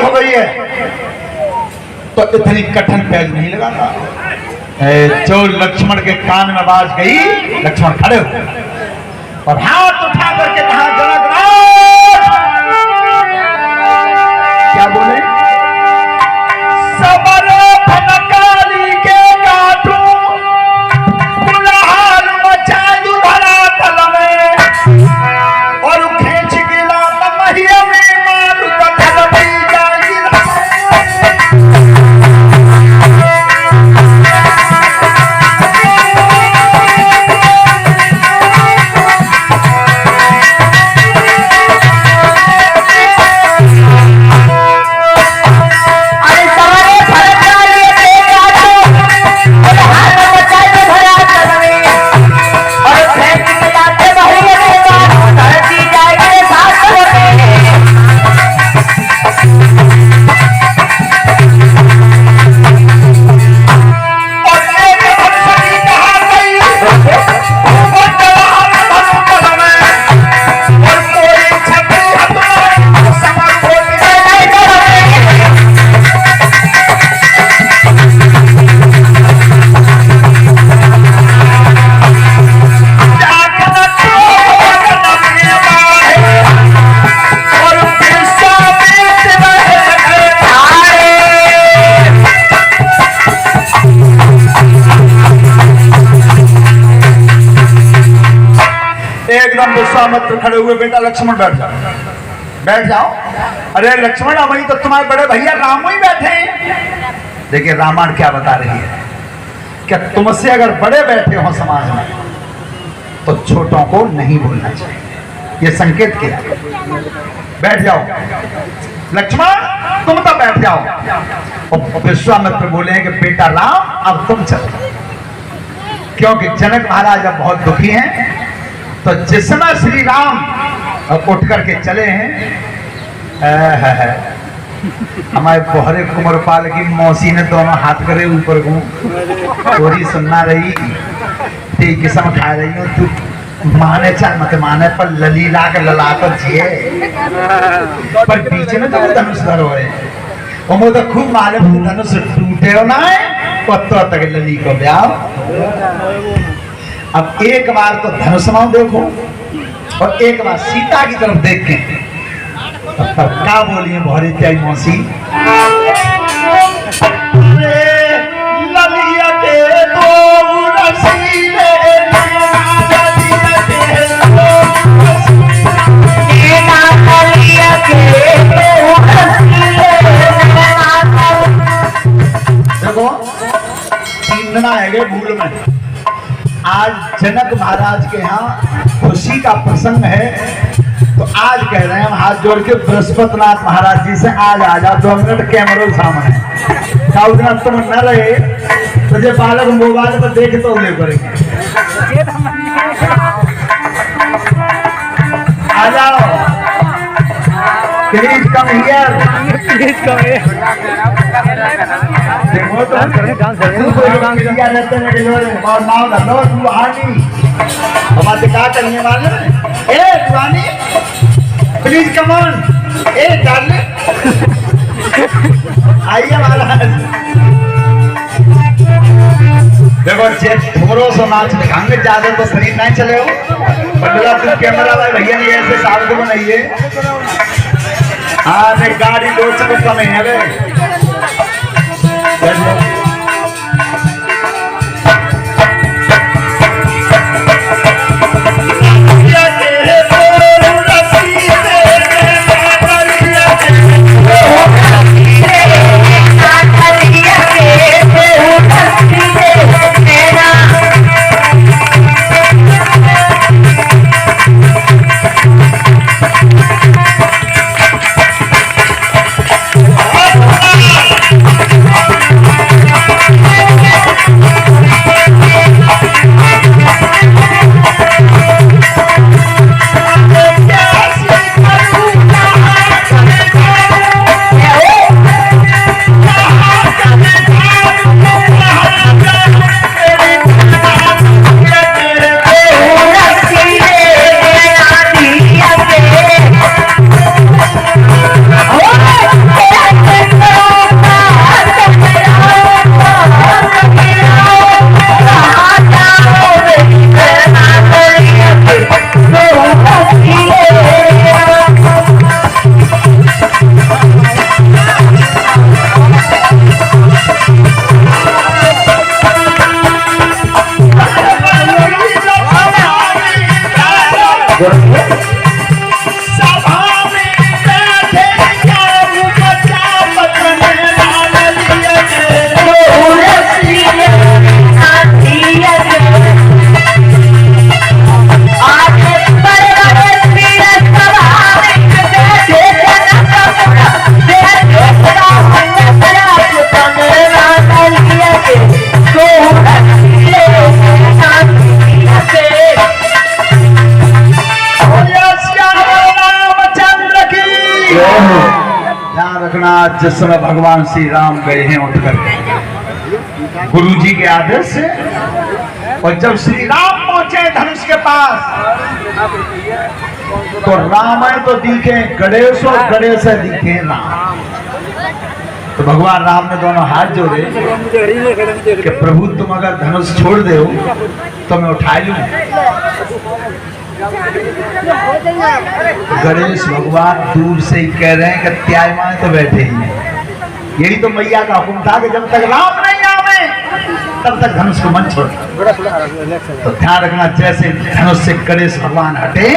हो गई है तो इतनी कठिन पैज नहीं लगाता। जो लक्ष्मण के कान में आवाज गई, लक्ष्मण खड़े हो और हाथ उठा करके कहा, जनकराज क्या बोले? सबल फनकाली के काटू कुल्हाड़ मचायु धरातल में और खींच गिला तमहिया में मारू कथल भी जाई। विश्वामित्र खड़े हुए, बेटा लक्ष्मण बैठ जाओ, बैठ जाओ। अरे लक्ष्मण, वही तो तुम्हारे बड़े भैया राम ही बैठे हैं। देखिए रामायण क्या बता रही है, क्या तुमसे अगर बड़े बैठे हो समाज में तो छोटों को नहीं बोलना चाहिए, ये संकेत किया। बैठ जाओ लक्ष्मण, तुम तो बैठ जाओ। और विश्वामित्र बोले हैं कि बेटा राम अब तुम चलो, क्योंकि जनक महाराज अब बहुत दुखी हैं। तो जिस समय श्री राम उठ करके चले हैं, हमारे बोहरे कुंवरपाल की मौसी ने दोनों हाथ करे ऊपर को, थोड़ी सुनना रही थी, किस्म खा रही हूँ, तू माने चाहे मत माने पर ललीला के लला तो जिए, पर बीच में तो धनुष धर हो और मुझे तो खूब मारे धनुष टूटे हो ना है, पत्तों तक लली को ब्याह। अब एक बार तो धनुष्मान देखो और एक बार सीता की तरफ देख के तब क्या बोलिए भौरी त्याई मौसी, ललिया के दो रसीले देखो तीन दिन आएंगे भूल में। आज जनक महाराज के यहाँ खुशी का प्रसंग है, तो आज कह रहे हैं हम हाथ जोड़ के बृहस्पतिनाथ महाराज जी से, आज आ जाओ 2 मिनट कैमरों सामने। क्या तुम न रहे तो जो बालक मोबाइल पर देख तो ले करेंगे। आ जाओ, please come here, please come here. देखो तो रहते हैं और नाव का लो दुहानी हमारे क्या करने वाले। ए दुहानी please come on, A darling आइए महाराज। देखो जे थोड़ो सो नाच दिखाएंगे, ज्यादा तो शरीर नहीं चले हो। बंदला तुम कैमरा भाई भैया ने ऐसे साल को बनाइए। हाँ गाड़ी लोच को कम है रे। ध्यान रखना, जिस समय भगवान श्री राम गए हैं उठकर गुरु जी के आदेश से, और जब श्री राम पहुंचे धनुष के पास तो रामायण तो दिखे गणेश और गणेश दिखे राम। तो भगवान राम ने दोनों हाथ जोड़े कि प्रभु तुम अगर धनुष छोड़ दे तो मैं उठा लूं। गणेश भगवान दूर से ही कह रहे हैं कि त्यायमाएं तो बैठे ही हैं। यही तो मैया का हुक्म था कि जब तक राम नहीं आवे तब तक धनुष को मत छोड़। तो ध्यान रखना, जैसे धनुष से गणेश भगवान हटे,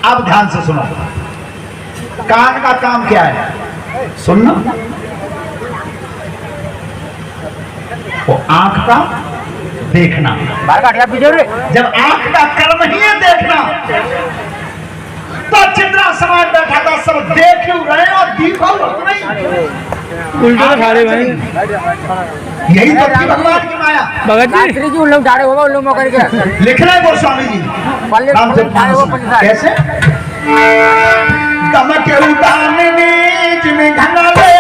अब ध्यान से सुनो, कान का काम क्या है? सुनना। वो आंख का देखना। जब आंख का कर्म ही है देखना, तो चित्रा समाज बैठा था, सब देख रहे और दिखो नहीं, उल्टे तो खड़े भाई। यही तो थी भगवान की माया। भगत जी उन लोग डाले होगा, उन लोग मौका करके लिख रहे गोस्वामी जी कैसे गम के उदान नीच में घना ले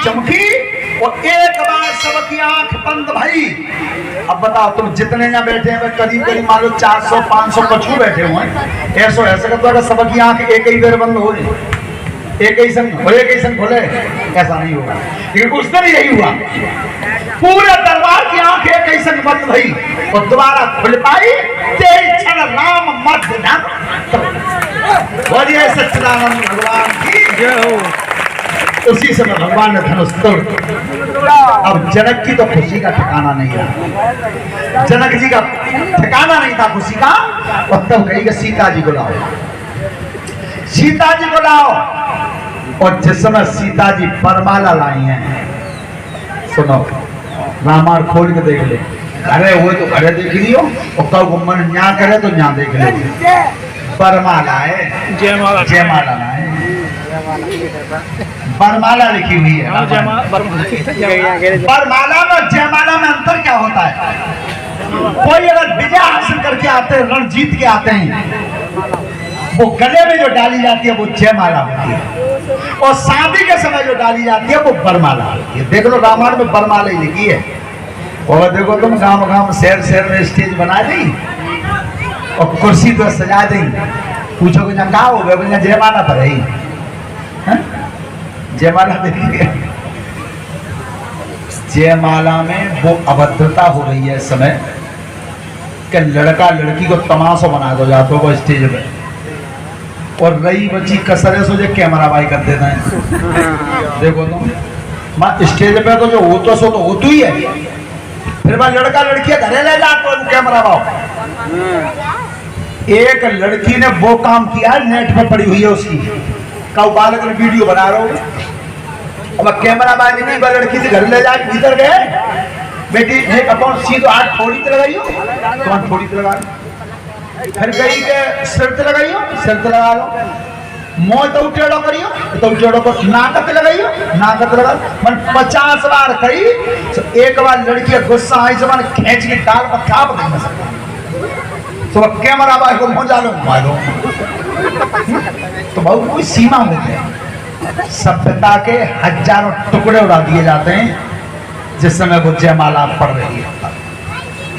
चमकी और एक बार सबकी आंख बंद भई। अब बताओ तुम जितने यहाँ बैठे हैं करीब करीब मान लो 400-500 कछू बैठे हुए हैं, ऐसा ऐसा करता है सबकी आंख एक ही बार बंद हो जाए, एक ही संग और एक ही संग खोले, ऐसा नहीं होगा। लेकिन उस दिन यही हुआ, पूरे दरबार की आंख एक ही संग बंद भई और दोबारा खुल पाई। तेरी क्षण राम मध्य बोलिए सच्चिदानंद भगवान की जय हो। उसी समय भगवान ने धनुष तोड़। अब जनक की तो खुशी का ठिकाना नहीं रहा, जनक जी का ठिकाना नहीं था खुशी का। और तब कही कि सीता जी को लाओ, सीता जी को लाओ। और जिस समय सीता जी वरमाला लाई हैं, सुनो रामायण खोल के देख ले, अरे वो तो घरे देख लियो और कब मन न्या करे तो न्या देख ले। वरमाला है, जयमाला है, वरमाला लिखी हुई है। वरमाला में जयमाला में अंतर क्या होता है? कोई अगर विजय हासिल करके आते हैं, रण जीत के आते हैं, वो गले में जो डाली जाती है वो जयमाला होती है, और शादी के समय जो डाली जाती है वो वरमाला होती है। देख लो रामायण में वरमाला ही लिखी है। और देखो तुम गांव गांव शहर शहर में स्टेज बना दी और कुर्सी तो सजा दी, पूछोगे ना कहा हो गया, जयमाला पर है। जयमाला देखिए, जयमाला में वो अभद्रता हो रही है इस समय कि लड़का लड़की को तमाशा बना दो जाते हो स्टेज पे, और रही बची कसरे सो जो कैमरा बाई कर देना है। देखो तुम माँ स्टेज पे तो जो होतो सो तो होतो ही है, फिर वह लड़का लड़की घरे ले जाते हो कैमरा बाओ। एक लड़की ने वो काम किया, नेट पे पड़ी हुई है उसकी, का बालक ने वीडियो बना रहा हूं। अब कैमरा मैन नहीं बा लड़की से घर ले जाके भीतर गए, बेटी एक अकाउंट सीधो हाथ थोड़ी तो लगाइयो, तुम थोड़ी तो लगा, फिर गई के सिर तो लगाइयो, सिर तो लगा लो, मुंह तो टेढ़ो करियो तो टेढ़ो कर, नाक तो लगाइयो, नाक तो लगा। मन 50 बार कही तो एक बार लड़की गुस्सा आई से मन खींच के डाल पर थाप देना सकता, तो कैमरा बाय को मुंह जालो मारो। तो बहुत कोई सीमा होती है, सभ्यता के हजारों टुकड़े उड़ा दिए जाते हैं जिस समय वो जयमाला पड़ रही है।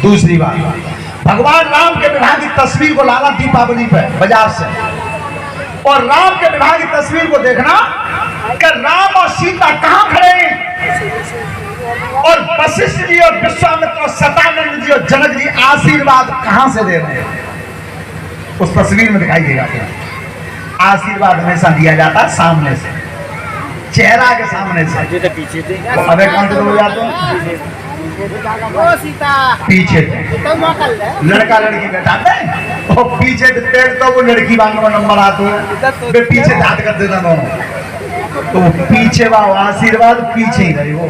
दूसरी बात, भगवान राम के विवाह की तस्वीर को लाना दीपावली पे बाजार से, और राम के विवाह की तस्वीर को देखना कि राम और सीता कहां खड़े हैं, और वशिष्ठ जी और विश्वामित्र और शतानंद जी और जनक जी आशीर्वाद कहां से दे रहे हैं, उस तस्वीर में दिखाई देगा। आशीर्वाद हमेशा दिया जाता है सामने से, चेहरा के सामने से। तो अबे कौन से लोग जाते हैं ओ सीता पीछे तो मौका ले लड़का लड़की बैठाते हैं और पीछे पेड़ तो वो लड़की वांग में नंबर आते हैं वे पीछे धात कर देता दोनों तो पीछे वो आशीर्वाद पीछे ही रहे वो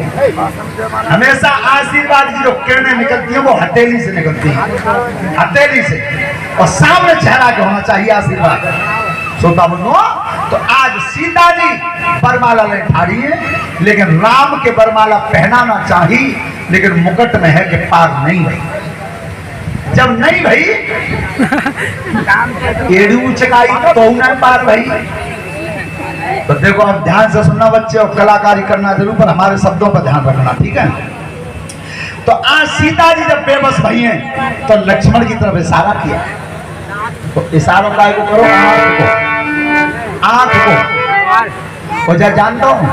हमेशा आशीर्वाद की जो किरणें निकलती हैं वो हथेली से निकलती हैं हथेली से और सामने चेहरा के होना चाहिए आशीर्वाद श्रोता बंधुओं तो आज सीता जी बरमाला ले ठाड़ी है लेकिन राम के बरमाला पहनाना चाहिए लेकिन मुकुट में है कि पार नहीं भई जब नहीं भई एड़ू चकाई तो न पार भई तो देखो अब ध्यान से सुनना बच्चे और कलाकारी करना जरूर पर हमारे शब्दों पर ध्यान रखना ठीक है तो आज सीता जी जब बेबस भई हैं तो लक्ष्मण की तरफ इशारा किया तो इशारों का को करो आंख को और जानता हूं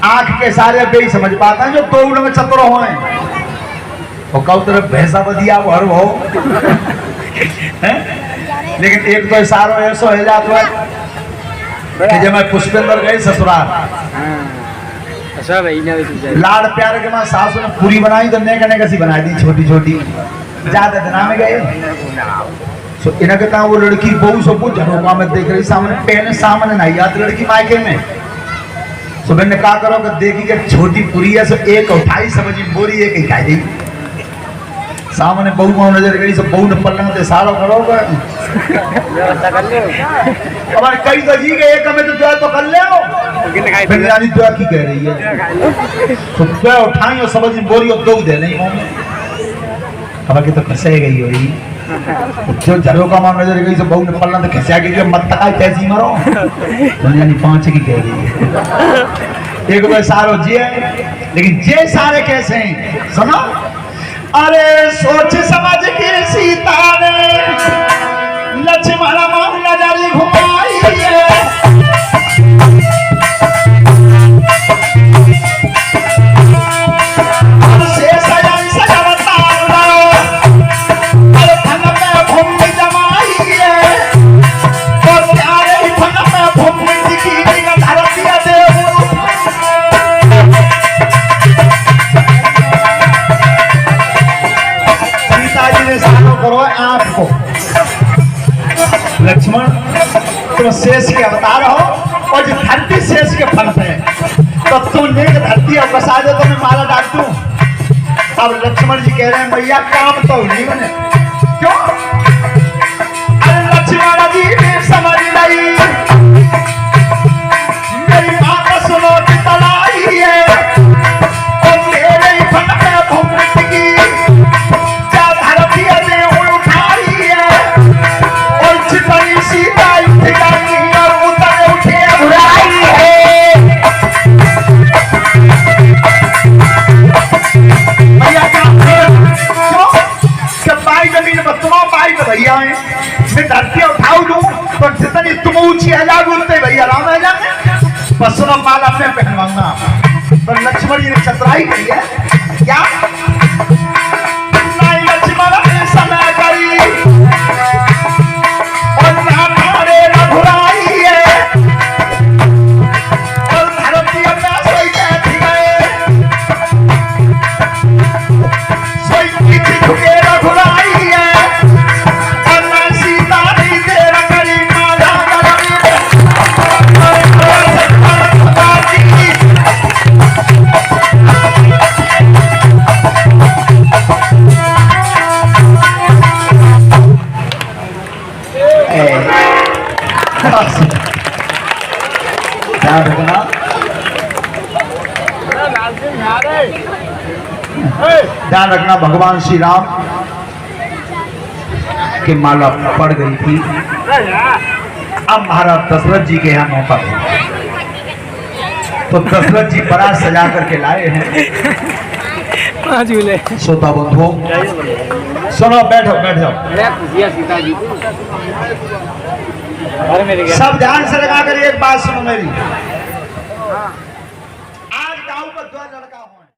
आंख के सारे बे समझ पाता है जो दो में चतुर हो और कौ तरफ भैंसा बदिया वो हर हो लेकिन एक तो इशारों ऐसो है जाता है कि जब मैं पुष्पेंद्र गए ससुराल अच्छा भाई ना लाड़ प्यार के बाद सासू ने पूरी बनाई तो नेक नेक सी बना दी छोटी छोटी ज्यादा दिना में गए तो इन्हें कहता वो लड़की बहु सब कुछ झरोका में देख रही सामने पहले सामने नहीं आती लड़की मायके में तो मैंने कहा करो कि देखी कि छोटी पूरी है सो एक उठाई समझी बोरी एक ही खाई दी सामने बहु को नजर गई सब बहु ने पलंग ते सारो करोगे हमारे कई तो जी गए एक में तो दुआ तो कर ले फिर जानी दुआ की कह रही है तो दुआ उठाई और समझ बोरी और दो दे नहीं मुंह में अब की तो फंसे गई हो रही जो झरोका में नजर गई सब बहु ने पलंग ते खिसा के मत तका कैसी मरो तो यानी पांच की कह रही है एक तो सारो जी है लेकिन जे सारे कैसे हैं सुनो अरे सोच समझ के सीता ने लक्ष्मण मां नजर घुमाई है से सजन सजवता अरे फन में भूम जमाई है और प्यारे फन में भूम की धरती देव करो आंख को लक्ष्मण तुम शेष के अवतार हो और जो धरती शेष के फल पे तो तुम नेक धरती और बसा दो तो मैं माला डाल दूं अब लक्ष्मण जी कह रहे हैं भैया काम तो नहीं बने क्यों अरे लक्ष्मण जी भी समझ नहीं मेरी बात सुनो कि तलाई है और मेरे फल पे भूमित की सीता और उतर उठे बुराई है भैया क्या बाई जमीन पर तुम बाई तो भैया है मैं धरती उठाऊ दूं तो जितनी तुम ऊंची हजार बोलते भैया राम है जाने बस सुनो माला अपने पहनवाऊंगा पर लक्ष्मण जी ने चतुराई करी है क्या नहीं लक्ष्मण ने समय करी ध्यान रखना भगवान श्री राम की माला पड़ गई थी अब महाराज दशरथ जी के यहाँ मौका तो दशरथ जी बारात सजा करके लाए हैं श्रोता बंधुओं सुनो बैठो बैठ जाओ सब ध्यान से लगा कर एक बात सुनो मेरी आज गांव का 2 लड़का हो